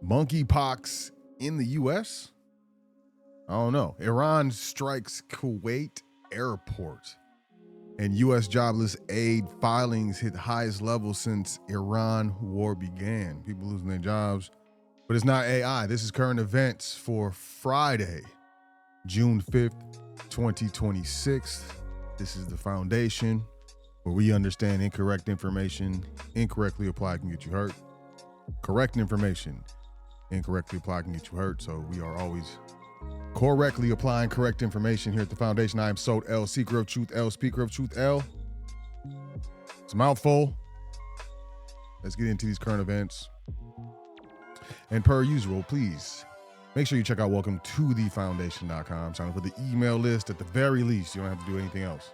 Monkeypox in the U.S.? I don't know. Iran strikes Kuwait airport. And U.S. jobless aid filings hit highest level since Iran war began. People losing their jobs. But it's not AI. This is current events for Friday, June 5th, 2026. This is the foundation where we understand incorrect information incorrectly applied can get you hurt. Correct information incorrectly applied can get you hurt. So we are always correctly applying correct information here at the foundation. I am Sot L, seeker of truth L, speaker of truth L. It's a mouthful. Let's get into these current events. And per usual, please make sure you check out welcometothefoundation.com. Sign up for the email list. At the very least, you don't have to do anything else.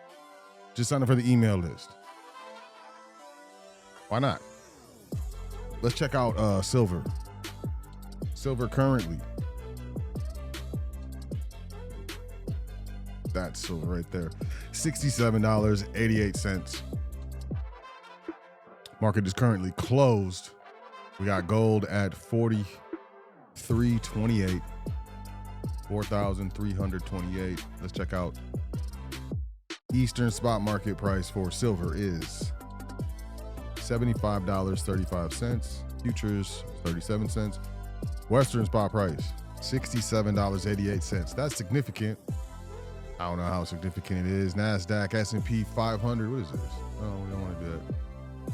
Just sign up for the email list. Why not? Let's check out silver. Silver currently. That's silver right there. $67.88. Market is currently closed. We got gold at $43.28. 4,328. Let's check out Eastern spot market price for silver is $75.35. Futures 37 cents. Western spot price $67.88. That's significant. I don't know how significant it is. NASDAQ, S&P 500. What is this? Oh, we don't want to do that.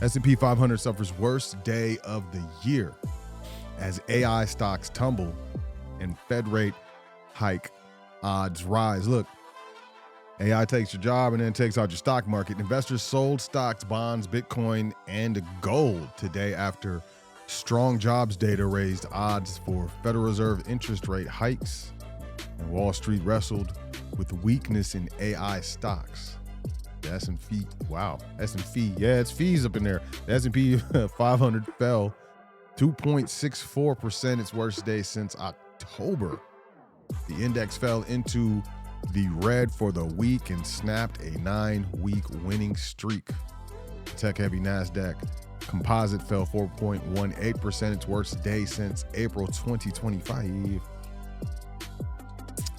S&P 500 suffers worst day of the year as AI stocks tumble and Fed rate hike odds rise. Look, AI takes your job and then takes out your stock market. Investors sold stocks, bonds, Bitcoin, and gold today after strong jobs data raised odds for Federal Reserve interest rate hikes, and Wall Street wrestled with weakness in AI stocks. The S&P, wow, S&P, yeah, it's fees up in there. The S&P 500 fell 2.64%, its worst day since October. The index fell into the red for the week and snapped a 9-week winning streak. The tech-heavy NASDAQ composite fell 4.18%, its worst day since April 2025.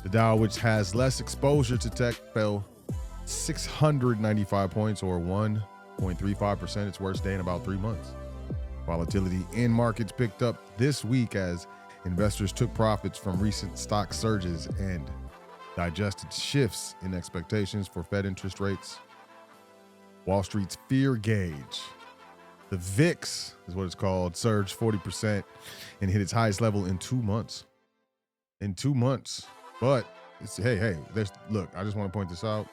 The Dow, which has less exposure to tech, fell 695 points or 1.35%, its worst day in about 3 months. Volatility in markets picked up this week as investors took profits from recent stock surges and digested shifts in expectations for Fed interest rates. Wall Street's fear gauge, the VIX is what it's called, surged 40% and hit its highest level in 2 months. In 2 months. But it's, hey, look, I just want to point this out.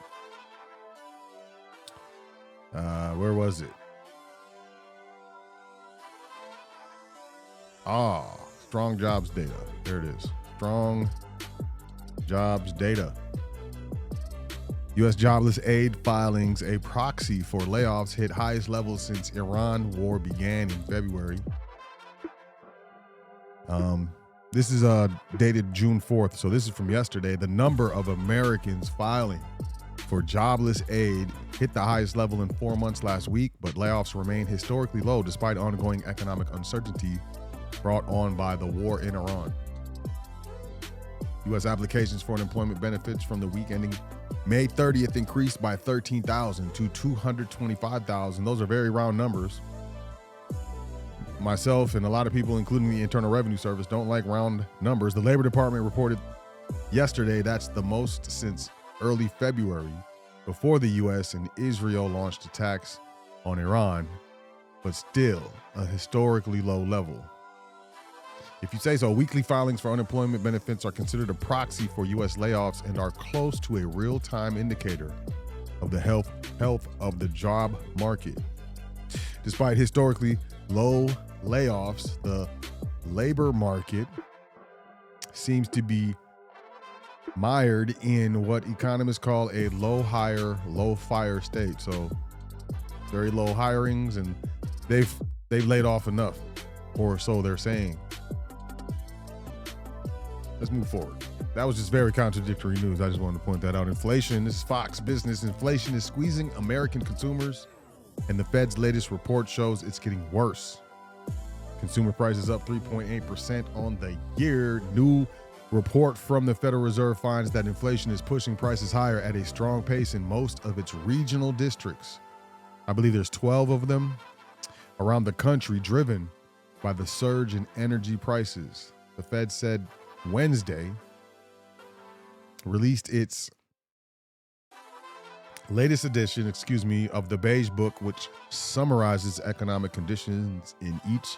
Where was it? Strong jobs data. There it is. Strong jobs data. U.S. jobless aid filings, a proxy for layoffs, hit highest levels since Iran war began in February. This is dated June 4th, so this is from yesterday. The number of Americans filing for jobless aid hit the highest level in 4 months last week, but layoffs remain historically low despite ongoing economic uncertainty brought on by the war in Iran. U.S. applications for unemployment benefits from the week ending May 30th increased by 13,000 to 225,000. Those are very round numbers. Myself and a lot of people, including the Internal Revenue Service, don't like round numbers. The Labor Department reported yesterday that's the most since early February, before the U.S. and Israel launched attacks on Iran, but still a historically low level. If you say so, weekly filings for unemployment benefits are considered a proxy for U.S. layoffs and are close to a real-time indicator of the health of the job market. Despite historically low layoffs, the labor market seems to be mired in what economists call a low hire, low fire state. So very low hirings, and they've laid off enough, or so they're saying. Let's move forward. That was just very contradictory news. I just wanted to point that out. Inflation, this is Fox Business. Inflation is squeezing American consumers, and the Fed's latest report shows it's getting worse. Consumer prices up 3.8% on the year. New report from the Federal Reserve finds that inflation is pushing prices higher at a strong pace in most of its regional districts. I believe there's 12 of them around the country, driven by the surge in energy prices. The Fed said Wednesday released its latest edition, of the Beige Book, which summarizes economic conditions in each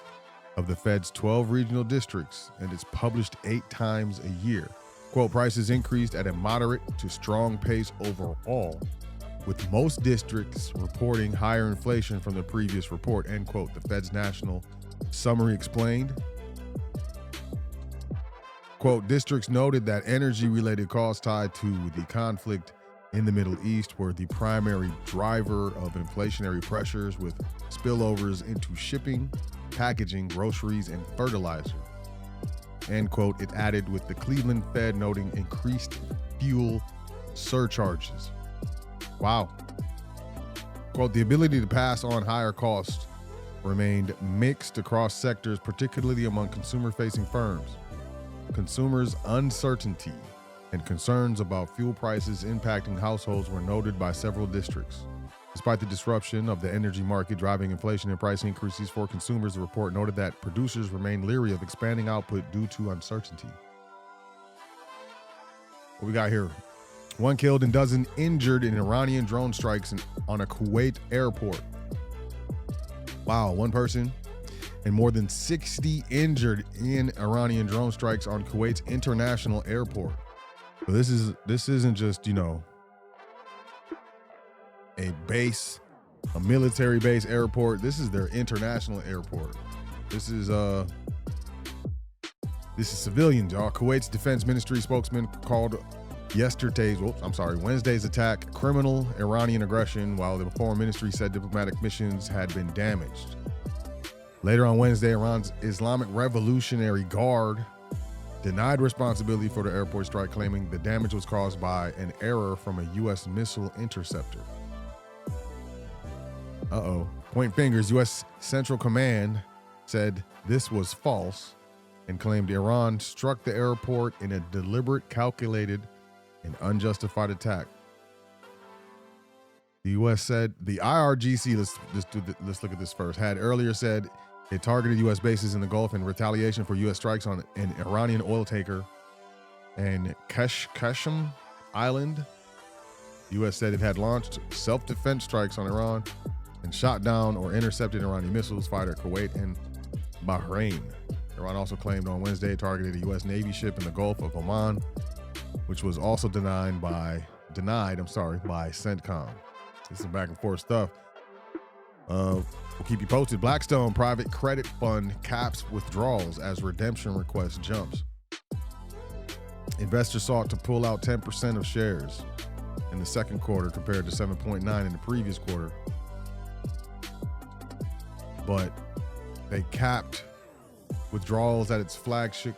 of the Fed's 12 regional districts, and it's published 8 times a year. Quote, prices increased at a moderate to strong pace overall, with most districts reporting higher inflation from the previous report, end quote, the Fed's national summary explained. Quote, districts noted that energy-related costs tied to the conflict in the Middle East were the primary driver of inflationary pressures, with spillovers into shipping, packaging, groceries, and fertilizer. End quote, it added, with the Cleveland Fed noting increased fuel surcharges. Wow. Quote, the ability to pass on higher costs remained mixed across sectors, particularly among consumer-facing firms. Consumers' uncertainty and concerns about fuel prices impacting households were noted by several districts. Despite the disruption of the energy market driving inflation and price increases for consumers, the report noted that producers remain leery of expanding output due to uncertainty. What we got here? 1 killed and dozen injured in Iranian drone strikes on a Kuwait airport. Wow, 1 person and more than 60 injured in Iranian drone strikes on Kuwait's international airport. So this isn't just, a military base airport. This is their international airport. This is civilians, y'all. Kuwait's defense ministry spokesman called Wednesday's attack criminal Iranian aggression, while the foreign ministry said diplomatic missions had been damaged. Later on Wednesday, Iran's Islamic Revolutionary Guard denied responsibility for the airport strike, claiming the damage was caused by an error from a U.S. missile interceptor. Point fingers. U.S. Central Command said this was false and claimed Iran struck the airport in a deliberate, calculated, and unjustified attack. The U.S. said the IRGC, let's look at this first, had earlier said it targeted U.S. bases in the Gulf in retaliation for U.S. strikes on an Iranian oil tanker and Qashem Island. The U.S. said it had launched self-defense strikes on Iran and shot down or intercepted Iranian missiles fired at Kuwait and Bahrain. Iran also claimed on Wednesday it targeted a U.S. Navy ship in the Gulf of Oman, which was also denied by CENTCOM. This is some back and forth stuff. We'll keep you posted. Blackstone private credit fund caps withdrawals as redemption request jumps. Investors sought to pull out 10% of shares in the second quarter compared to 7.9 in the previous quarter. But they capped withdrawals at its flagship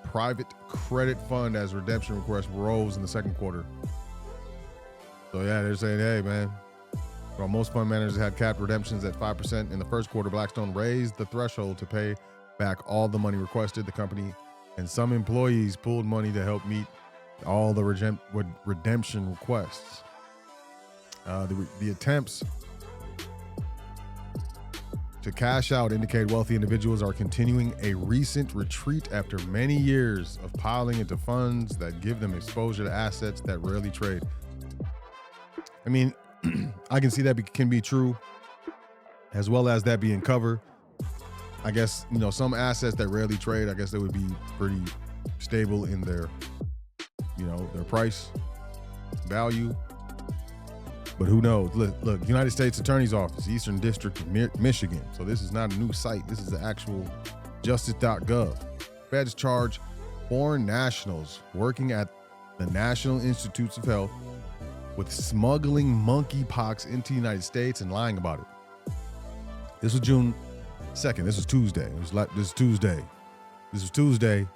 private credit fund as redemption requests rose in the second quarter. So yeah, they're saying, hey man, while most fund managers had capped redemptions at 5% in the first quarter, Blackstone raised the threshold to pay back all the money requested. The company and some employees pulled money to help meet all the redemption requests. The attempts to cash out indicate wealthy individuals are continuing a recent retreat after many years of piling into funds that give them exposure to assets that rarely trade. I mean, I can see that can be true, as well as that being cover. I guess, some assets that rarely trade, I guess they would be pretty stable in their, their price value. But who knows? Look, United States Attorney's Office, Eastern District of Michigan. So this is not a new site. This is the actual justice.gov. Feds charge foreign nationals working at the National Institutes of Health with smuggling monkeypox into the United States and lying about it. This was June 2nd. This was Tuesday. This was Tuesday.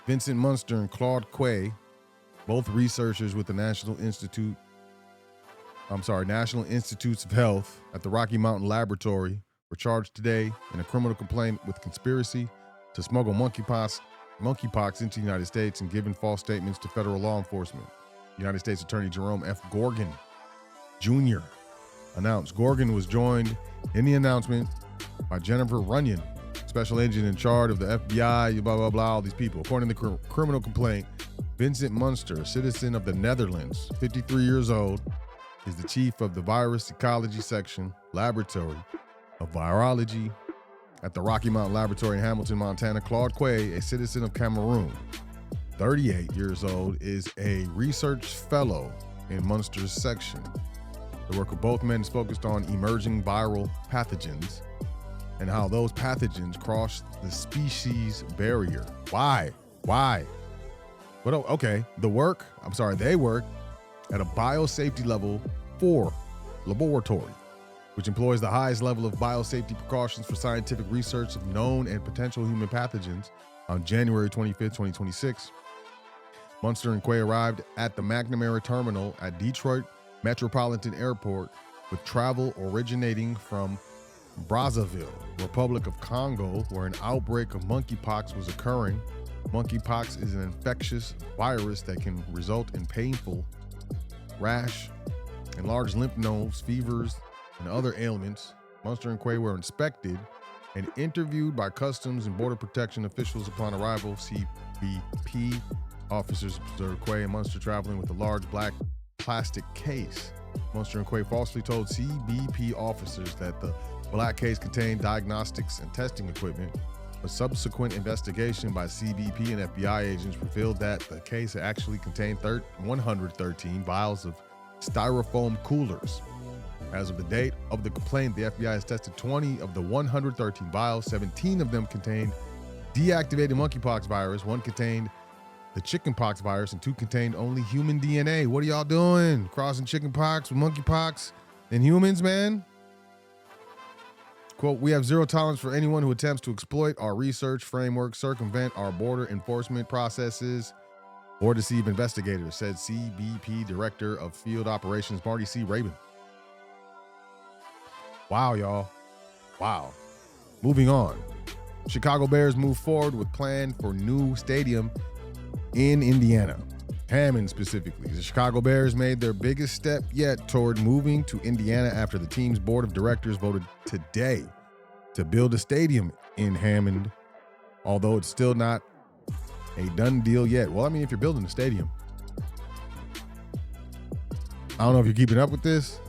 Vincent Munster and Claude Quay, both researchers with the National Institutes of Health at the Rocky Mountain Laboratory, were charged today in a criminal complaint with conspiracy to smuggle monkeypox into the United States and giving false statements to federal law enforcement. United States Attorney Jerome F. Gorgon Jr. announced. Gorgon was joined in the announcement by Jennifer Runyon, special agent in charge of the FBI, blah, blah, blah, all these people. According to the criminal complaint, Vincent Munster, a citizen of the Netherlands, 53 years old, is the chief of the virus ecology section laboratory of virology at the Rocky Mountain Laboratory in Hamilton, Montana. Claude Quay, a citizen of Cameroon, 38 years old, is a research fellow in Munster's section. The work of both men is focused on emerging viral pathogens and how those pathogens cross the species barrier. Why? But okay, they work at a biosafety level 4 laboratory, which employs the highest level of biosafety precautions for scientific research of known and potential human pathogens. On January 25th, 2026, Munster and Quay arrived at the McNamara Terminal at Detroit Metropolitan Airport with travel originating from Brazzaville, Republic of Congo, where an outbreak of monkeypox was occurring. Monkeypox is an infectious virus that can result in painful rash, enlarged lymph nodes, fevers, and other ailments. Munster and Quay were inspected and interviewed by Customs and Border Protection officials upon arrival. CBP officers observed Quay and Munster traveling with a large black plastic case. Munster and Quay falsely told CBP officers that the black case contained diagnostics and testing equipment. A subsequent investigation by CBP and FBI agents revealed that the case actually contained 113 vials of styrofoam coolers. As of the date of the complaint, the FBI has tested 20 of the 113 vials. 17 of them contained deactivated monkeypox virus. 1 contained the chickenpox virus, and 2 contained only human DNA. What are y'all doing? Crossing chickenpox with monkeypox and humans, man? Quote, "We have zero tolerance for anyone who attempts to exploit our research framework, circumvent our border enforcement processes, or deceive investigators," said CBP Director of Field Operations Marty C. Rabin. Wow, y'all. Wow. Moving on. Chicago Bears move forward with plan for new stadium in Indiana. Hammond specifically. The Chicago Bears made their biggest step yet toward moving to Indiana after the team's board of directors voted today to build a stadium in Hammond, although it's still not a done deal yet. Well, I mean, if you're building a stadium, I don't know if you're keeping up with this.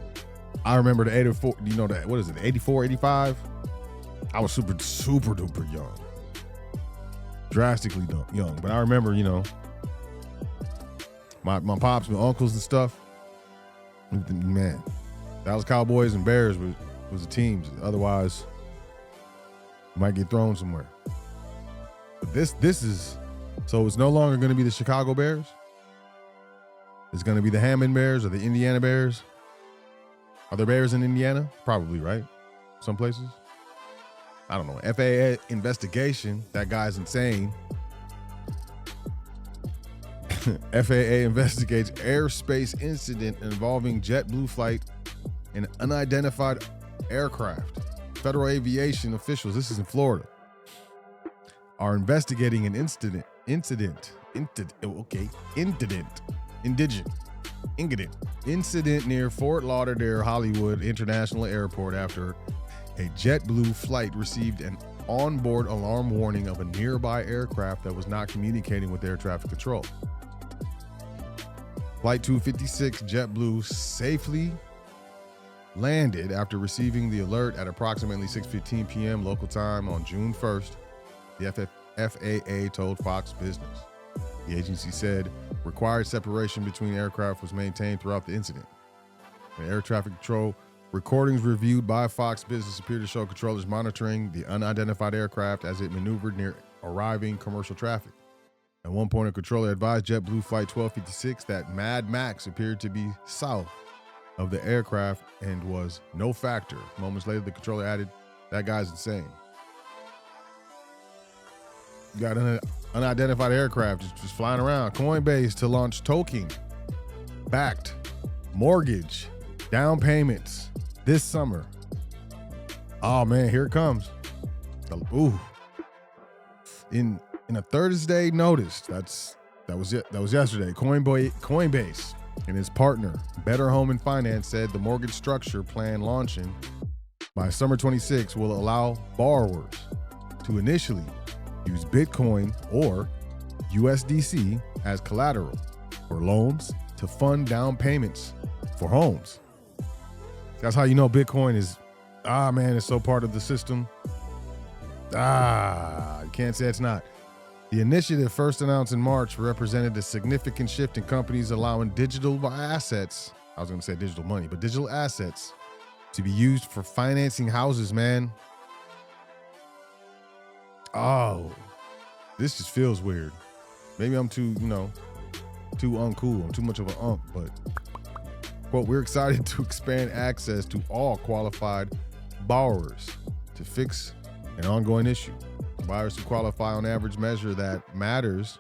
I remember the 84, you know that, what is it, 84, 85? I was super, super duper young. Drastically young. But I remember, you know, my pops, my uncles and stuff. Man, Dallas Cowboys and Bears was the teams. Otherwise, you might get thrown somewhere. But this is, so it's no longer going to be the Chicago Bears. It's going to be the Hammond Bears or the Indiana Bears. Are there Bears in Indiana? Probably, right? Some places. I don't know. FAA investigation. That guy's insane. FAA investigates airspace incident involving JetBlue flight and unidentified aircraft. Federal aviation officials, this is in Florida, are investigating an incident near Fort Lauderdale Hollywood International Airport after a JetBlue flight received an onboard alarm warning of a nearby aircraft that was not communicating with air traffic control. Flight 256 JetBlue safely landed after receiving the alert at approximately 6:15 p.m. local time on June 1st, the FAA told Fox Business. The agency said required separation between aircraft was maintained throughout the incident. The air traffic control recordings reviewed by Fox Business appear to show controllers monitoring the unidentified aircraft as it maneuvered near arriving commercial traffic. At one point, a controller advised JetBlue Flight 1256 that Mad Max appeared to be south of the aircraft and was no factor. Moments later, the controller added, "That guy's insane." You got an unidentified aircraft just flying around. Coinbase to launch token backed mortgage down payments this summer. Oh man, here it comes. Ooh. In a Thursday notice, that was yesterday. Coinbase and its partner, Better Home and Finance, said the mortgage structure plan launching by summer 26 will allow borrowers to initially use Bitcoin or USDC as collateral for loans to fund down payments for homes. That's how you know Bitcoin is, it's so part of the system. You can't say it's not. The initiative, first announced in March, represented a significant shift in companies allowing digital assets, I was going to say digital money, but digital assets to be used for financing houses, man. Oh, this just feels weird. Maybe I'm too uncool. I'm too much of an unk, but quote, we're excited to expand access to all qualified borrowers to fix an ongoing issue. Buyers who qualify on average measure that matters,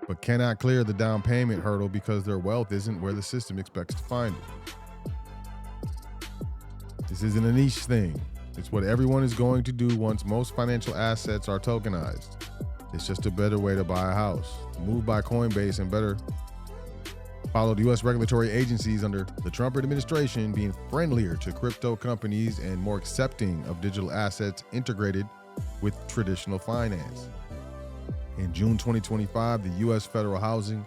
but cannot clear the down payment hurdle because their wealth isn't where the system expects to find it. This isn't a niche thing. It's what everyone is going to do once most financial assets are tokenized. It's just a better way to buy a house. The move by Coinbase and Better followed U.S. regulatory agencies under the Trump administration being friendlier to crypto companies and more accepting of digital assets integrated with traditional finance. In June 2025, the U.S. Federal Housing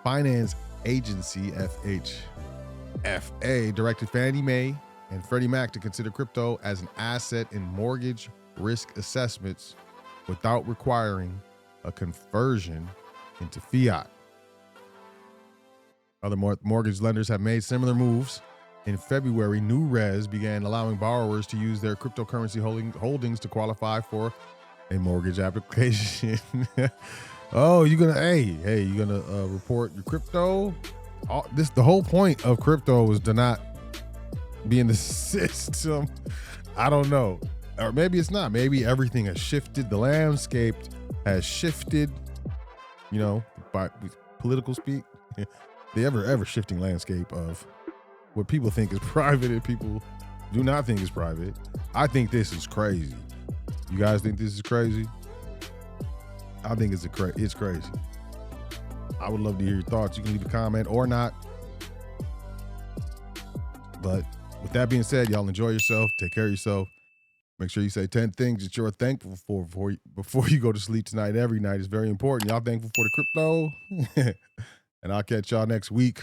Finance Agency, FHFA, directed Fannie Mae and Freddie Mac to consider crypto as an asset in mortgage risk assessments without requiring a conversion into fiat. Other mortgage lenders have made similar moves. In February, New Res began allowing borrowers to use their cryptocurrency holdings to qualify for a mortgage application. Oh, you're gonna report your crypto? The whole point of crypto was to not be in the system. I don't know, or maybe it's not. Maybe everything has shifted. The landscape has shifted. By political speak, the ever shifting landscape of what people think is private and people do not think is private. I think this is crazy. You guys think this is crazy? I think it's crazy. I would love to hear your thoughts. You can leave a comment or not. But with that being said, y'all enjoy yourself. Take care of yourself. Make sure you say 10 things that you're thankful for before you go to sleep tonight. Every night is very important. Y'all thankful for the crypto? And I'll catch y'all next week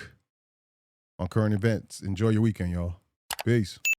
on current events. Enjoy your weekend, y'all. Peace.